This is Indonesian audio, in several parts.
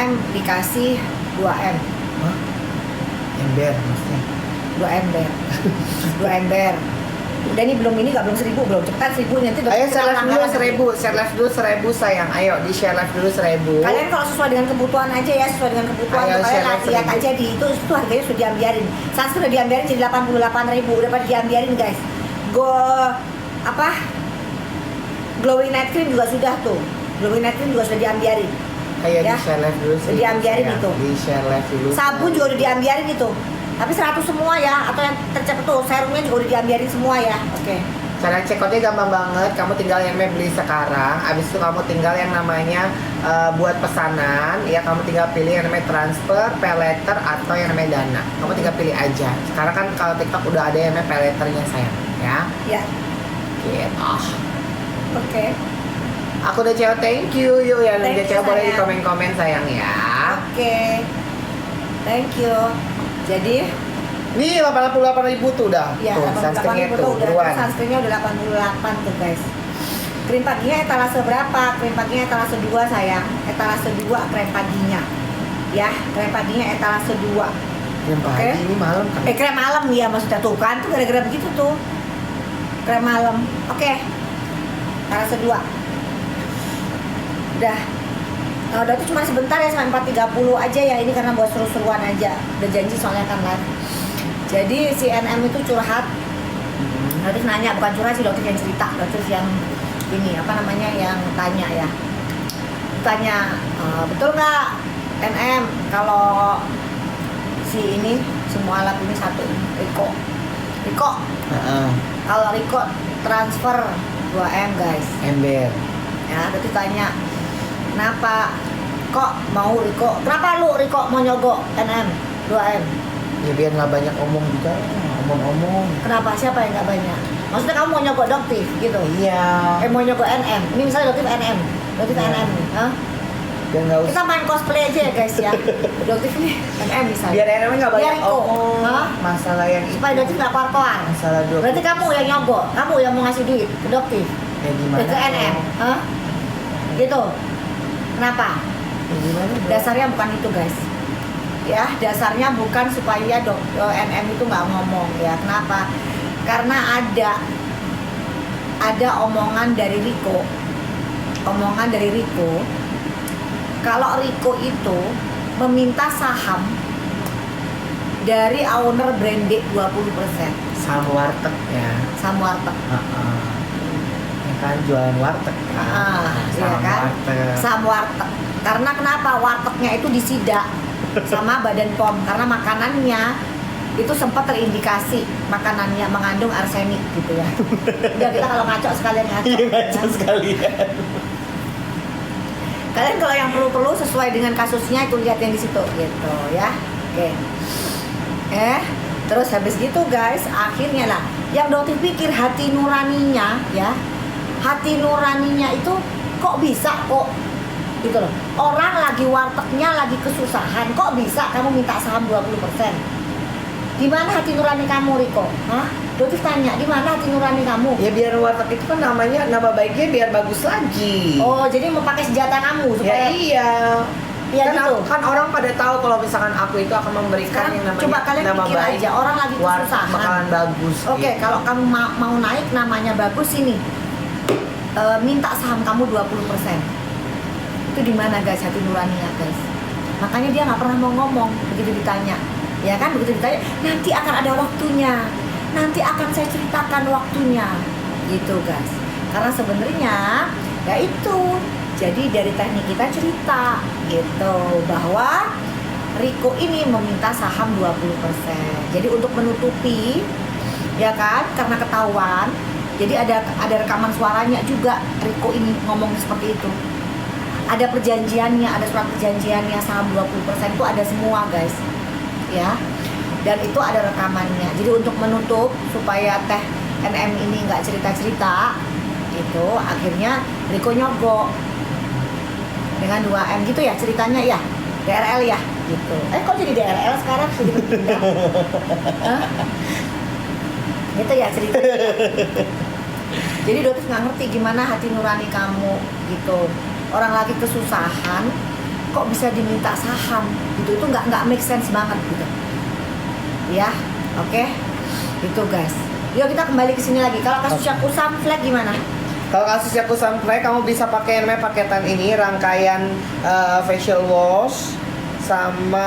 M dikasih 2M. Hah? Ember maksudnya? 2 ember. 2 ember. Udah nih belum 1000 belum. Cepetan 1000 nanti Ayo share live dulu langganan. 1000, share live dulu 1000 sayang. Ayo di share live dulu 1000. Kalian kalau sesuai dengan kebutuhan aja ya, sesuai dengan kebutuhan. Ayo, Kalian share lihat 1000. aja di itu harganya sudah diambiarin. Saat sudah diambiarin jadi 88.000, udah pada diambiarin guys. Glowing night cream juga sudah tuh. Glowing night cream juga sudah diambiarin. Ayo Ya. di share live dulu 1000. Diambiarin sayang. itu. Di share live dulu. Sabun juga udah diambiarin itu. Tapi 100 semua ya, atau yang tercepat tuh serumnya juga udah diambiarin semua ya. Oke. Cara checkoutnya gampang banget, kamu tinggal yang namanya beli sekarang. Abis itu kamu tinggal yang namanya buat pesanan. Ya kamu tinggal pilih yang namanya transfer, pay later, atau yang namanya dana. Kamu tinggal pilih aja. Sekarang kan kalau TikTok udah ada yang namanya pay letternya sayang, ya. Ya. Gitu. Oke. Aku udah cewek, thank you. Yuk yang Thank udah you, cewek boleh di sayang. komen-komen sayang ya. Oke. Thank you. Jadi Nih 88.000 tuh udah. ya, Tuh sunscreennya 88.000 tuh, udah, buruan. sunscreennya udah 88 tuh guys. Krim paginya etalase berapa? Krim paginya etalase 2 sayang. Etalase 2 krim paginya. Ya, krim paginya etalase 2. Yang pagi Oke. ini malam kan. Krem malam ya maksudnya tuh kan tuh gara-gara begitu tuh. Krem malam. Oke. Etalase 2. Udah. Nah, udah tuh cuma sebentar ya sampai 4.30 aja ya, ini karena buat seru-seruan aja. Udah janji soalnya kan live. Jadi si NM itu curhat. Latif nanya, bukan curhat sih, Latif yang cerita. Latif yang ini apa namanya, yang tanya ya. Tanya, betul nggak NM kalau si ini semua alat ini satu Riko. Kalau Riko transfer 2M guys. Ember. Ya, Latif tanya, kenapa kok mau Riko? Kenapa lu Riko mau nyogok NM 2M? Ya biar nggak banyak omong juga, omong-omong. Kenapa? Siapa yang nggak banyak? Maksudnya kamu mau nyogok Doktif gitu? Iya. Mau nyogok NM? Ini misalnya Doktif NM. Doktif Iya. NM nih. Hah? Biar nggak usah. Kita main cosplay aja ya guys ya. Doktif nih NM misalnya. Biar NM nggak Biar banyak Riko. omong. Hah? Masalah yang itu. Supaya Doktif nggak koar-koar. Masalah dua. Berarti kamu yang nyogok, kamu yang mau ngasih duit ke Doktif, Ya gimana? ke NM. Hah? Gitu. Kenapa? Ya gimana? Bro? Dasarnya bukan itu guys. Ya, dasarnya bukan supaya NM itu nggak ngomong ya. Kenapa? Karena ada omongan dari Riko. Omongan dari Riko. Kalau Riko itu meminta saham dari owner Branded 20%. Sama warteg ya. Sama warteg. Ya kan jualan warteg kan. Iya kan? Warteg. Sama warteg. Karena kenapa? Wartegnya itu disidak sama Badan POM karena makanannya itu sempat terindikasi makanannya mengandung arsenik gitu ya. Udah, kita kalau ngaco sekalian ngaco. Iya ngaco ya. sekalian. Kalian kalau yang perlu sesuai dengan kasusnya itu lihat yang di situ gitu ya. Oke. Terus habis gitu guys, akhirnya lah yang Doktif pikir hati nuraninya ya. Hati nuraninya itu kok bisa kok gitu loh. Orang lagi wartegnya lagi kesusahan, kok bisa kamu minta saham 20%? Di mana hati nurani kamu, Riko? Hah? Doktif tanya, di mana hati nurani kamu? Ya biar warteg itu kan namanya, nama baiknya biar bagus lagi. Oh, jadi mau pakai senjata kamu Ya supaya iya. Iya kan, gitu. kan orang pada tahu kalau misalkan aku itu akan memberikan Sekarang yang namanya coba kalian nama pikir baik. aja, orang lagi Warteg kesusahan. bakalan bagus. Oke, gitu. kalau kamu mau naik namanya bagus ini. Minta saham kamu 20%. Itu di mana guys hati nuraninya guys? Makanya dia nggak pernah mau ngomong begitu ditanya. Ya kan, begitu ditanya, nanti akan ada waktunya. Nanti akan saya ceritakan waktunya. Gitu guys. Karena sebenarnya ya itu. Jadi dari teknik kita cerita gitu bahwa Riko ini meminta saham 20%. Jadi untuk menutupi ya kan, karena ketahuan. Jadi ada rekaman suaranya juga Riko ini ngomong seperti itu. Ada perjanjiannya, ada surat perjanjiannya saham 20% itu ada semua guys. Ya. Dan itu ada rekamannya. Jadi untuk menutup supaya Teh NM ini nggak cerita-cerita itu akhirnya Riko nyogok dengan 2M gitu ya ceritanya ya. DRL ya gitu. Kok jadi DRL sekarang sudah pindah? Gitu ya ceritanya. Jadi Doktif nggak ngerti gimana hati nurani kamu gitu. Orang lagi kesusahan, kok bisa diminta saham gitu, itu nggak make sense banget gitu ya. Oke, itu guys. Yuk kita kembali ke sini lagi. Kalau kasusnya kusam flag gimana? Kalau kasusnya kusam flek, kamu bisa pakai yang namanya paketan ini, rangkaian facial wash sama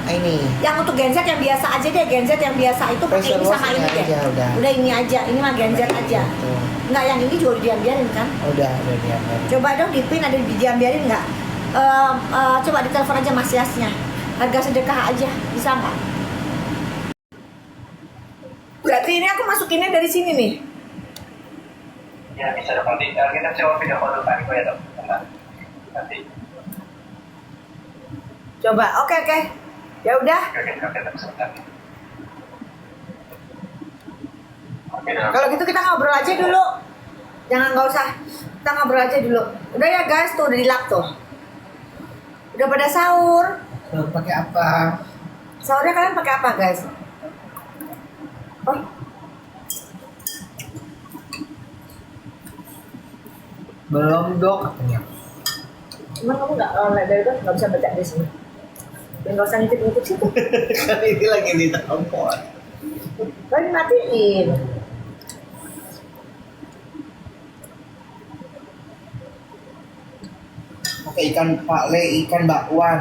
ini. Yang untuk Gen Z yang biasa aja deh, Gen Z yang biasa itu pakai Facial ini sama wash ini ini deh. aja, udah. Ini aja, ini mah Gen Z aja. Gitu. Nggak, yang ini juga diam-biarin kan? Udah dia. Coba dong dipin, ada diam-biarin nggak? Coba ditelepon aja Mas Yasnya. Harga sedekah aja, bisa nggak? Berarti ini aku masukinnya dari sini nih. Ya bisa dong, nanti kita coba video call dulu Pak Niko ya dok. Nanti. Coba, oke. Ya udah. Oke, sebentar. Oke dok. Kalau gitu kita ngobrol aja dulu. Nggak usah. Kita ngobrol aja dulu. Udah ya guys, tuh udah di lock tuh. Udah pada sahur. Pakai apa? Sahurnya kalian pakai apa guys? Oh, Belum dok katanya. emang kamu nggak dari itu nggak bisa baca di sini? Dan nggak usah ngintip situ. Kan ini lagi di telepon. Kan matiin. Pakai ikan pale, ikan bakwan.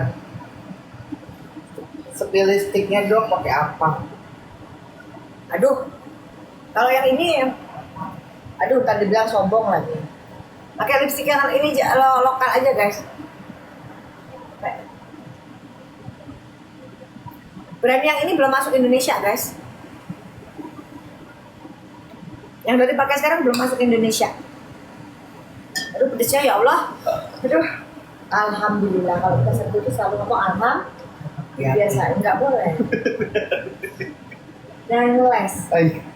Sepilih sticknya dok pakai apa? Aduh, kalau yang ini, aduh tadi bilang sombong lagi. Pakai lipstick yang ini lokal aja guys. Brand yang ini belum masuk Indonesia guys. Yang dari pakai sekarang belum masuk Indonesia. Aduh pedesnya ya Allah. Aduh, alhamdulillah kalau kita sebut itu selalu ngomong alhamdulillah. Biasa, nggak boleh. Jangan ngeles.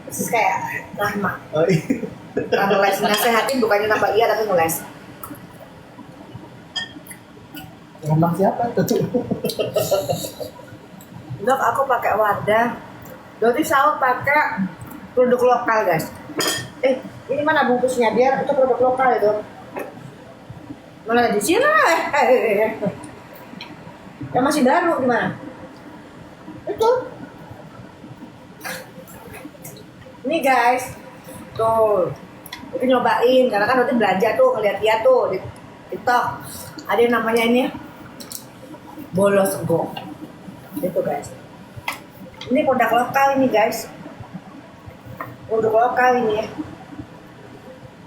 Terus kayak Rahma. Kalau ngeles nasehatin bukannya nambah iya tapi ngeles. Ngomong siapa tuh? Dok, aku pakai Wardah. Berarti sahur pakai produk lokal guys. Ini mana bungkusnya? Biar itu produk lokal itu. Mana di sini? Yang masih baru gimana? Itu. Ini guys. Tuh. Itu nyobain karena kan nanti belanja tuh ngeliat dia tuh di TikTok. Ada yang namanya ini bolos go. Itu guys. Ini produk lokal ini guys. Produk lokal ini ya.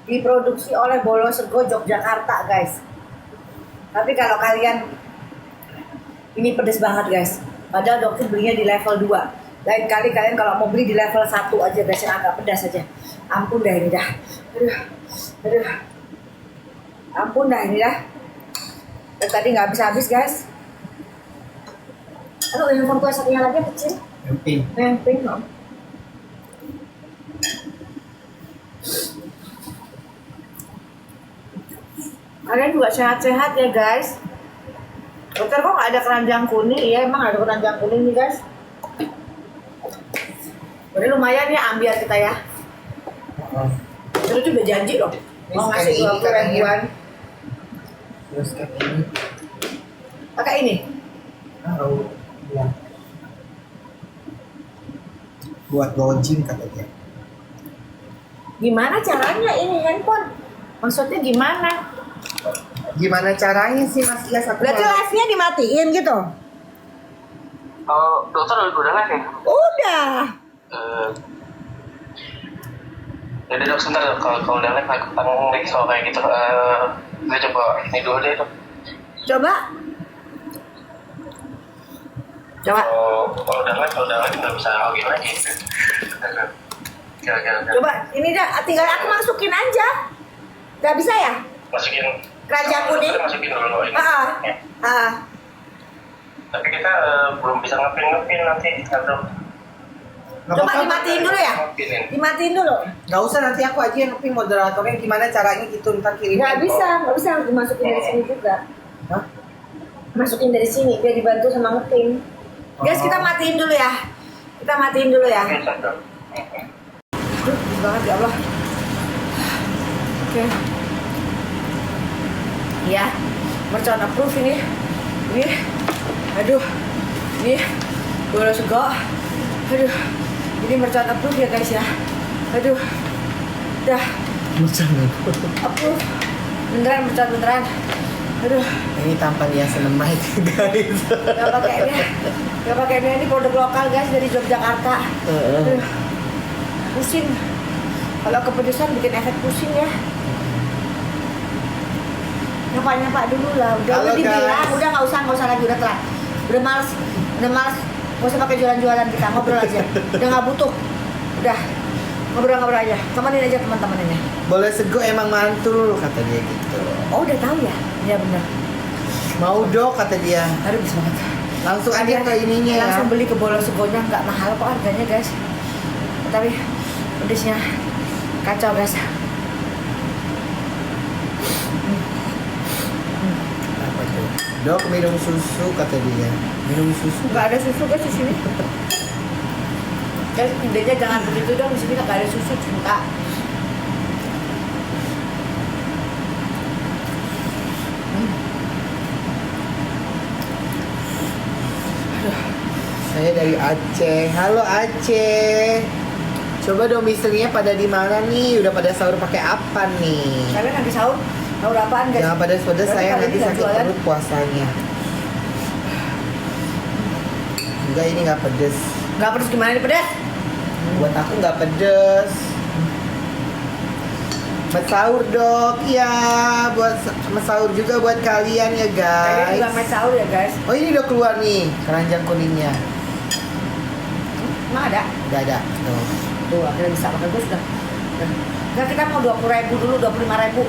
Diproduksi oleh Bolosego Yogyakarta guys. Tapi kalau kalian ini pedes banget guys. Padahal dokter belinya di level 2. Lain kali kalian kalau mau beli di level 1 aja guys, yang agak pedas aja. Ampun dah ini dah. Aduh. Ampun dah ini dah. Dan tadi nggak habis guys. Aduh, handphone gue satunya lagi kecil. Yang pink loh. Kalian juga sehat-sehat ya guys. Dokter kok nggak ada keranjang kuning? Iya emang ada keranjang kuning nih guys. Udah lumayan ya ambil kita ya. Terus juga janji loh. Mau ngasih 20 ribuan. Terus kayak ini. Pakai ini. Ya. Buat launching katanya. Gimana caranya ini handphone? Maksudnya gimana? Gimana caranya sih Mas Iyas? Berarti live-nya dimatiin gitu? Oh, dokter udah live ya? Udah. Jadi dok sebentar dok, kalau udah live aku tanggung lagi soal kayak gitu. Gue coba ini dulu deh dok. Coba. Kalau udah live nggak bisa login lagi. Kira-kira. Coba ini dah, tinggal aku masukin aja. Gak bisa ya? Masukin. Keranjang kuning. Masukin dulu ini. Ah. Tapi kita belum bisa ngepin nanti dok. Coba dimatiin dulu ya? Dimatiin dulu. Gak usah, nanti aku aja yang ngepin moderatornya gimana caranya gitu, ntar kirim. Nggak bisa dimasukin dari sini juga. Hah? Masukin dari sini biar dibantu sama ngepin. Guys, kita matiin dulu ya. Kita matiin dulu ya. Bisa dok. Aduh, banget ya Allah. Oke. Ya, mercon approve ini. Nih, aduh, nih, bola sego. Aduh, ini mercon approve ya guys ya. Aduh, dah, Jangan. approve. Beneran mercon beneran. Aduh, Ini tanpa dia senemait guys. nggak pakai ini produk lokal guys dari Yogyakarta. Aduh, pusing. Kalau kepedesan bikin efek pusing ya. Nyapa dulu lah. Udah Halo, dibilang, guys. udah nggak usah lagi, udah telat. Udah males. Nggak usah pakai jualan-jualan, kita ngobrol aja. Udah nggak butuh. Udah ngobrol aja. Temenin aja teman-teman ini. Boleh sego emang mantul kata dia gitu. Oh udah tahu ya? Iya benar. Mau dok kata dia. Aduh bisa banget. Langsung aja ke ininya ya. Langsung beli ke Bolo Segonya, nggak mahal kok harganya guys. Tapi pedesnya kacau guys. Apa tuh? Dok minum susu kata dia. Minum susu. Nggak ada susu guys di sini. Guys, idenya jangan begitu dong, di sini nggak ada susu cinta. Saya dari Aceh. Halo Aceh. Coba domisilinya pada di mana nih? Udah pada sahur pakai apa nih? Kalian nanti sahur apaan guys? Jangan pedas-pedas, Berarti saya kali nanti ini nggak sakit jualan. perut puasanya. Enggak, ini nggak pedes. Nggak pedes gimana ini pedes? Buat aku nggak pedes. Buat sahur dok, ya. Buat sahur juga buat kalian ya Kalian juga main guys. sahur ya guys? Oh ini udah keluar nih keranjang kuningnya. Emang ada? Udah ada. Tuh. Tuh akhirnya bisa pakai gue sudah. Nggak, kita mau 20.000 dulu, 25.000.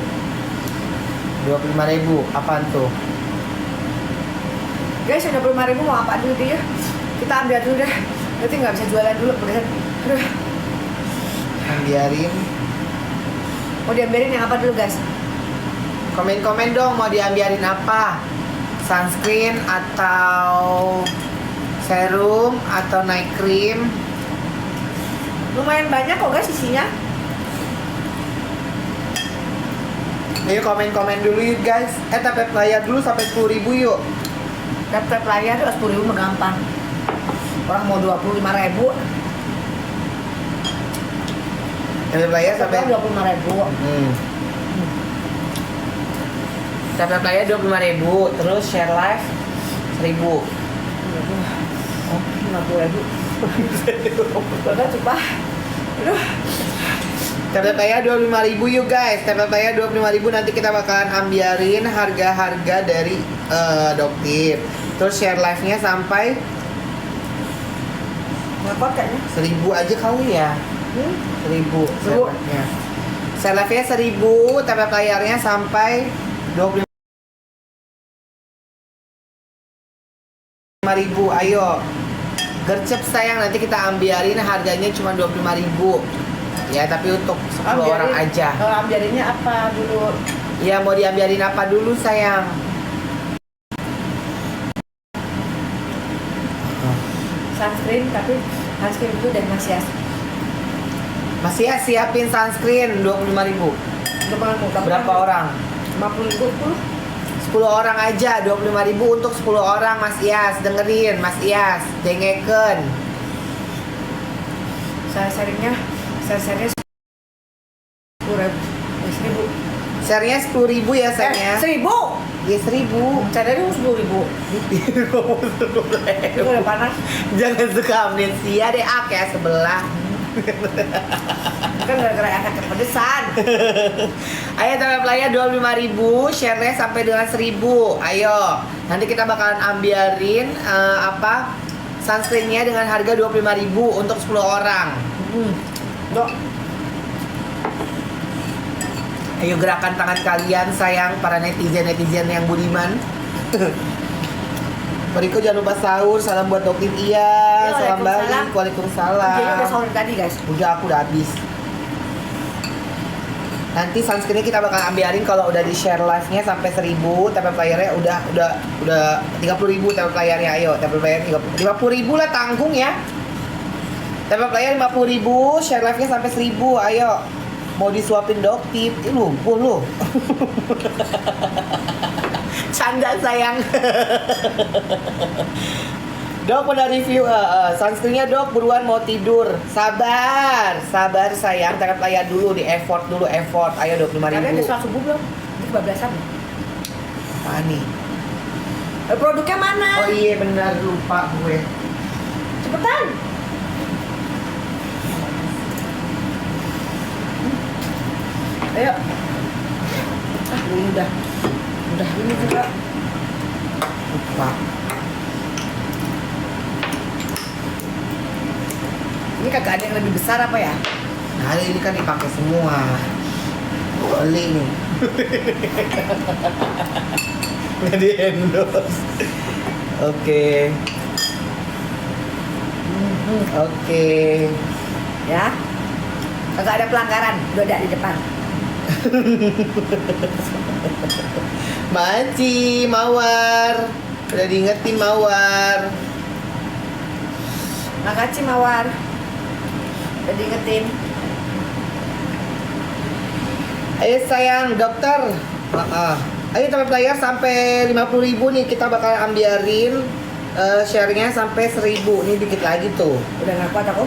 25.000. Apaan tuh? Guys, 25.000 mau apa dulu dia? Kita ambil dulu deh. Nanti nggak bisa jualan dulu pedesan. Aduh, Biarin. mau diambilin yang apa dulu guys? Komen-komen dong mau diambilin apa? Sunscreen atau serum atau night cream? Lumayan banyak kok guys isinya. Ayo komen-komen dulu yuk guys. Tapi layar dulu sampai 10.000 yuk. Daftar layar tuh 10.000 mah gampang. Orang mau 25.000, Tapi layar sampai 25.000. Tapi layar 25.000. Terus share live 1.000. Oh, 50.000. Udah coba. Aduh, Tablet layar 25.000 yuk guys. Tablet layar 25.000 nanti kita bakalan ambiarin harga-harga dari Doktip. Terus share live-nya sampai ngepot kayaknya. 1.000 aja kali ya. 1.000 share Seribu. live-nya. Share live-nya 1.000, tablet layarnya sampai 25.000. Ayo. Gercep sayang, nanti kita ambiarin harganya cuma 25.000. Ya, tapi untuk 10 orang aja. Ambiarinnya apa dulu? Ya, mau diambiarin apa dulu sayang? Sunscreen, tapi sunscreen itu dari Mas Yas. Masih ya siapin sunscreen 25.000. Berapa orang? 50.000 tuh. 10 orang aja, 25.000 untuk 10 orang Mas Ias. Dengerin Mas Ias, dengeken. Saya sharingnya 10.000. 1.000. Share-nya 10.000 ya sayangnya. 1.000. Ya 1.000. Saya dari 10.000. Itu udah panas. Jangan suka amnesia deh, kayak sebelah. Kan gara-gara efek kepedesan. Ayo tablet layar 25.000, share-nya sampai dengan 1.000. Ayo, nanti kita bakalan ambiarin sunscreen-nya dengan harga 25.000 untuk 10 orang. Dok, Ayo gerakan tangan kalian sayang para netizen yang budiman. Mariko jangan lupa sahur, salam buat Doktip Iya, salam balik, Dia waalaikumsalam. udah sahur tadi guys. Udah, aku udah habis. Nanti sunscreen kita bakal ambilin kalau udah di share live-nya sampai 1.000, tablet layarnya udah 30.000 tablet layarnya. Ayo, tablet layar 50.000 lah, tanggung ya. Tablet layar 50.000, share live-nya sampai 1.000. Ayo. Mau disuapin Doktip, lumpuh lu. Canda sayang. Dok udah review sunscreennya dok, buruan mau tidur. Sabar sayang, tangan layar dulu, di effort dulu effort. Ayo 25.000. Kalian udah sholat subuh belum? Ini kebablasan. Apaan nih? Produknya mana? Oh iya benar, lupa gue. Cepetan. Ayo. Ini udah ini juga. Lupa. Ini kagak ada yang lebih besar apa ya? Nah ini kan dipakai semua. Beli nih. Nggak di endorse. Oke. Oke. Ya. Kagak ada pelanggaran, udah ada di depan. Manci, Mawar. Udah diingetin Mawar. Makasih Mawar. Udah diingetin. Ayo sayang, dokter. Ayo teman player sampai 50.000 nih, kita bakal ambiarin share-nya sampai 1.000. Ini dikit lagi tuh. Udah nggak kuat aku.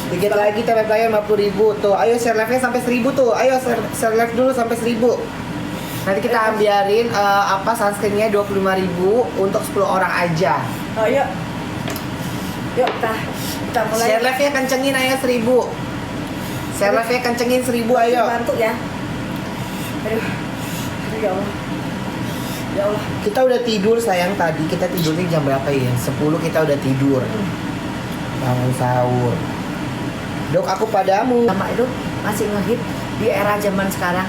Dikit lagi teman player 50.000 tuh. Ayo share live-nya sampai 1.000 tuh. Ayo share live dulu sampai 1.000. Nanti kita ambiarin sunscreen-nya 25.000 untuk 10 orang aja. Oh yuk. Yuk kita mulai. Share live-nya kencengin ayo 1.000. Share live-nya kencengin 1.000 ayo. Bantu ya. Aduh ya Allah. Ya Allah. Kita udah tidur sayang tadi. Kita tidurnya jam berapa ya? 10 kita udah tidur. Bangun sahur. Dok aku padamu. Sama itu masih ngehit di era zaman sekarang.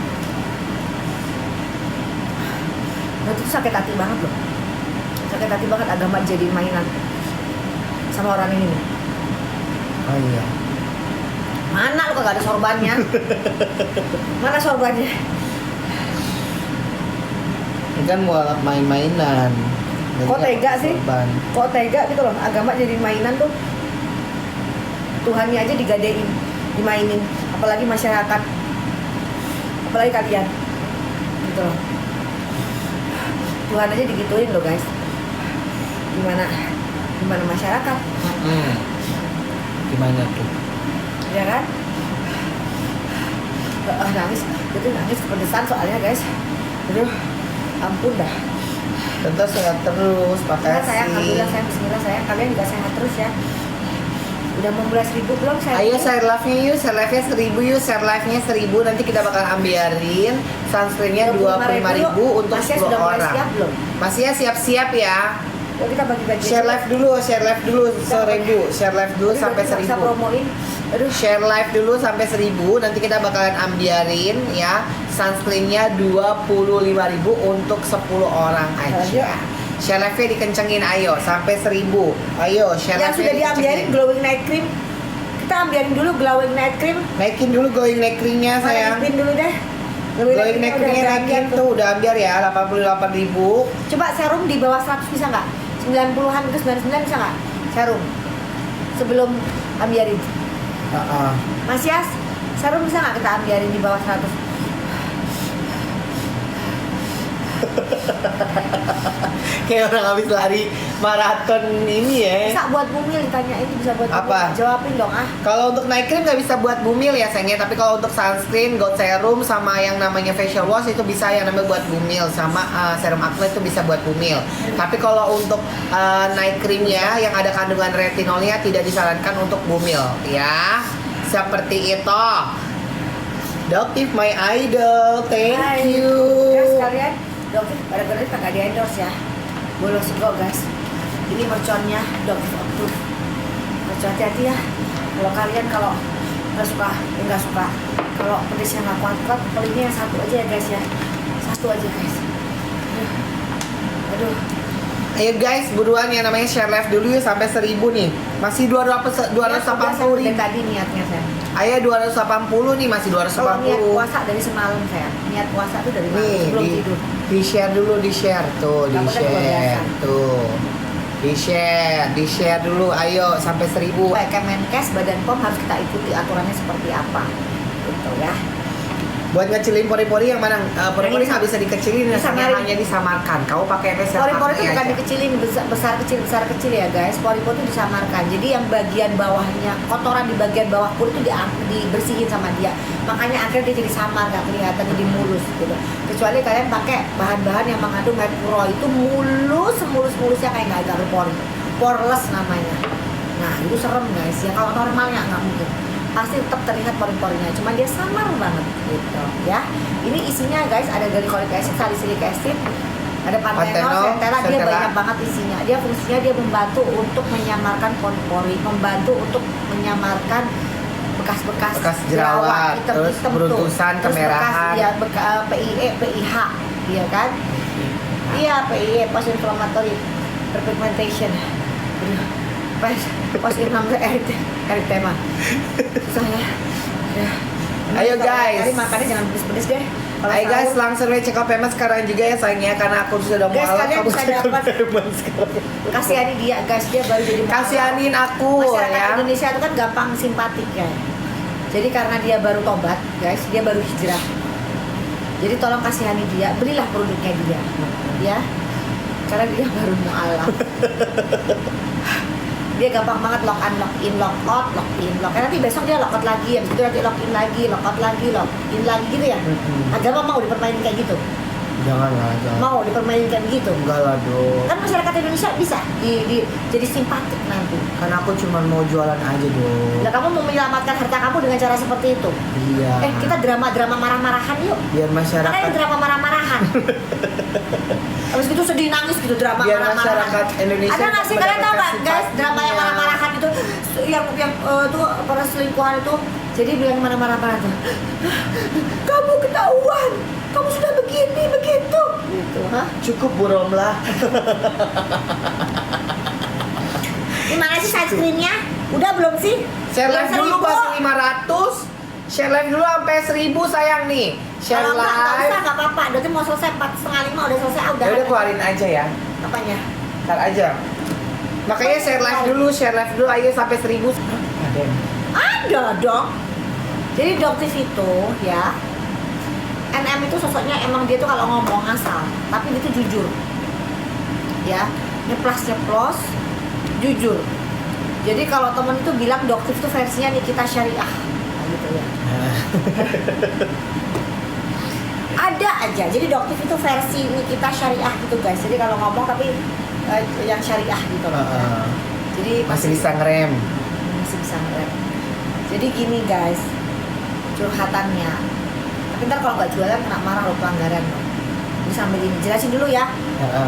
Nah, itu sakit hati banget loh. Sakit hati banget agama jadi mainan sama orang ini nih. Oh iya. Mana lu kagak ada sorbannya? Mana sorbannya? Ini kan mau main-mainan. Jadi Kok tega nggak sih? korban. Kok tega gitu loh, agama jadi mainan tuh. Tuhannya aja digadein, dimainin, apalagi masyarakat, apalagi kalian, gitu loh. Tuhan aja digituin loh guys. Gimana masyarakat? Gimana tuh? Ya kan? Nangis, itu nangis kepedesan soalnya guys. Aduh, ampun dah. Tentu sehat terus, Sehat makasih. sayang, alhamdulillah sayang, bismillah sayang. Kalian juga sehat terus ya. Udah mau mulai 1.000 belum saya? Ayo share live-nya yuk, share live-nya 1.000 yuk, share live-nya 1.000. Nanti kita bakal ambiarin sunscreen-nya 25.000 untuk Masih 10 sudah mulai orang. siap belum? Masih ya siap-siap ya. Yuk kita bagi-bagi. Share live dulu 1.000. Share live dulu sampai Bisa 1.000. promoin. Aduh, Share live dulu sampai 1.000. Nanti kita bakalan ambiarin ya sunscreen-nya 25.000 untuk 10 orang aja. Share live-nya dikencengin ayo sampai 1.000. Ayo share yang sudah live-nya diambiarin dikencengin. glowing night cream. Kita ambiarin dulu glowing night cream. Naikin dulu glowing night cream-nya sayang. Pin dulu deh. Glowing night cream-nya udah naikin ambiar tuh udah ambiar ya 88.000. Coba serum di bawah 100 bisa nggak? 90-an ke 99 bisa nggak? Serum sebelum ambiarin. Mas Yas, serum bisa nggak kita ambiarin di bawah 100? Kayak orang habis lari maraton ini ya. Bisa buat bumil ditanyain, bisa buat Apa? bumil. Jawabin dong ah. Kalau untuk night cream nggak bisa buat bumil ya sayangnya, tapi kalau untuk sunscreen, gold serum sama yang namanya facial wash itu bisa yang namanya buat bumil, sama serum acne itu bisa buat bumil. Tapi kalau untuk night creamnya yang ada kandungan retinolnya tidak disarankan untuk bumil ya. Seperti itu. Doktif my idol, thank Hai. you. Guys kalian, Doktif pada kagak di endorse ya. Bolos go guys. Ini merconnya Doktif Oktober. Mercon hati-hati ya. Kalau kalian kalau nggak suka, kalau pedesnya nggak kuat, pelitnya yang satu aja ya guys ya. Satu aja guys. Aduh. Ayo guys, buruan yang namanya share live dulu ya sampai 1.000 nih. Masih 280 dari nih. tadi niatnya saya. Ayo 280 nih, masih 280. Kalau niat puasa dari semalam saya. Niat puasa tuh dari malam Nih, sebelum tidur. di share dulu, di share tuh, di Dapatnya share 12-an. tuh. Di share dulu, ayo sampai 1.000. Baik Kemenkes, Badan POM harus kita ikuti aturannya seperti apa. Gitu ya. Buat ngecilin pori-pori yang mana? Pori-pori Yang ini nggak bisa dikecilin, disamarin. hanya disamarkan. Kamu pakai MS Pori-pori itu bukan aja. dikecilin, besar kecil ya guys. Pori-pori itu disamarkan. Jadi yang bagian bawahnya, kotoran di bagian bawah kulit itu dibersihin sama dia. Makanya akhirnya dia jadi samar, nggak kelihatan, jadi mulus gitu. Kecuali kalian pakai bahan-bahan yang mengandung merkuro itu mulus-mulusnya kayak nggak ada pori. Poreless namanya. Nah itu serem guys ya. Kalau normalnya nggak mungkin. Pasti tetap terlihat pori-porinya, cuma dia samar banget gitu ya. Ini isinya guys ada glycolic acid, salicylic acid, ada Panthenol, panthenol, centella, dia centella. banyak banget isinya. Dia fungsinya dia membantu untuk menyamarkan pori-pori, membantu untuk menyamarkan bekas-bekas Bekas jerawat, terus hitam-hitam beruntusan, terus kemerahan. bekas ya PIE, PIH, iya kan? Iya PIE, post inflammatory hyperpigmentation. Post inflammatory erythema. Susah ya. Ayo, Kalau guys. hari makannya jangan pedes-pedes deh. Kalau Ayo guys, sahur, langsung aja check out Pema sekarang juga ya sayangnya, karena aku sudah Guys, mualaf, kalian kamu bisa sudah dapat- Pema sekarang. kasihani dia guys, dia baru jadi mualaf. Kasihanin aku Masyarakat ya. Indonesia itu kan gampang simpatik ya. Jadi karena dia baru tobat guys, dia baru hijrah. Jadi tolong kasihani dia, belilah produknya dia, ya. Karena dia baru mualaf. Dia gampang banget lock in, lock out, lock in, lock. Nanti besok dia lock out lagi, habis itu nanti lock in lagi, lock out lagi, lock in lagi gitu ya. Agama mau dipermainin kayak gitu? Jangan lah, jangan. Mau dipermainin kayak gitu? Enggak lah dong. Kan masyarakat Indonesia bisa jadi simpatik nanti. Kan aku cuma mau jualan aja dong. Nah, kamu mau menyelamatkan harta kamu dengan cara seperti itu? Iya. Kita drama-drama marah-marahan yuk. Biar Makanya masyarakat drama marah-marahan. Habis itu sedih nangis gitu drama Biar marah-marahan. masyarakat Indonesia Ada nggak sih kalian tahu nggak mendapatkan guys drama yang simpatinya. marah-marahan itu yang tuh para selingkuhan itu jadi bilang marah-marah tuh. Kamu ketahuan, kamu sudah begini begitu. Gitu, hah? Cukup Bu Romlah. Gimana sih sunscreennya? Udah belum sih? Share Belum live dulu 1000. masih 500. Share live dulu sampai 1000 sayang nih. Share Kalau nggak live. usah nggak apa-apa. Berarti mau selesai 4:30 udah selesai. Ya udah keluarin aja ya. Apanya? Ntar aja. Makanya share live dulu, ayo sampai 1000. Ada. Ada dong. Jadi Doktif itu ya, NM itu sosoknya emang dia tuh kalau ngomong asal, tapi dia tuh jujur. Ya, nyeplos, jujur. Jadi kalau temen itu bilang Doktif itu versinya Nikita Syariah, nah, gitu ya. Ada aja. Jadi Doktif itu versi Nikita Syariah gitu guys. Jadi kalau ngomong tapi yang syariah gitu loh. Jadi Masih bisa ngerem. masih bisa ngerem. Jadi gini guys, curhatannya. Tapi ntar kalau nggak jualan kena marah loh, pelanggaran loh. Ini sambil ini jelasin dulu ya.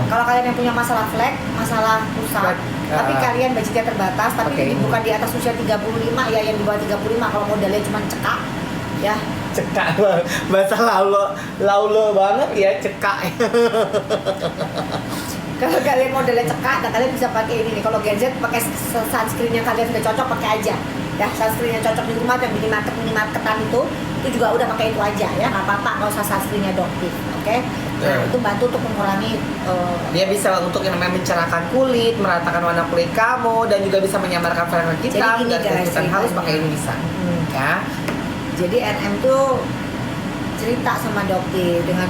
Kalau kalian yang punya masalah flek, masalah pusat, tapi kalian budgetnya terbatas, tapi Oke. ini bukan di atas usia 35 ya, yang di bawah 35 kalau modalnya cuma cekak ya. Cekak, bahasa laulo banget ya, cekak. Kalau kalian modelnya cekak, nah kalian bisa pakai ini nih. Kalau Gen Z pakai sunscreen yang kalian sudah cocok, pakai aja. Ya, sunscreen yang cocok di rumah yang minimarketan itu juga udah pakai itu aja ya. Nggak apa-apa kalau usah sunscreennya Doktif, oke? Nah, itu bantu untuk mengurangi Dia bisa untuk yang namanya mencerahkan kulit, meratakan warna kulit kamu, dan juga bisa menyamarkan warna Jadi hitam gini, dan guys, kulit halus ceritanya. pakai ini bisa. Ya. Jadi NM tuh cerita sama Doktif dengan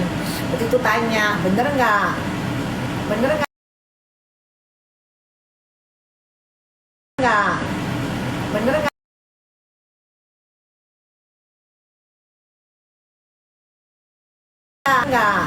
waktu itu tanya, bener nggak? Bener nggak? Bener nggak? Nggak?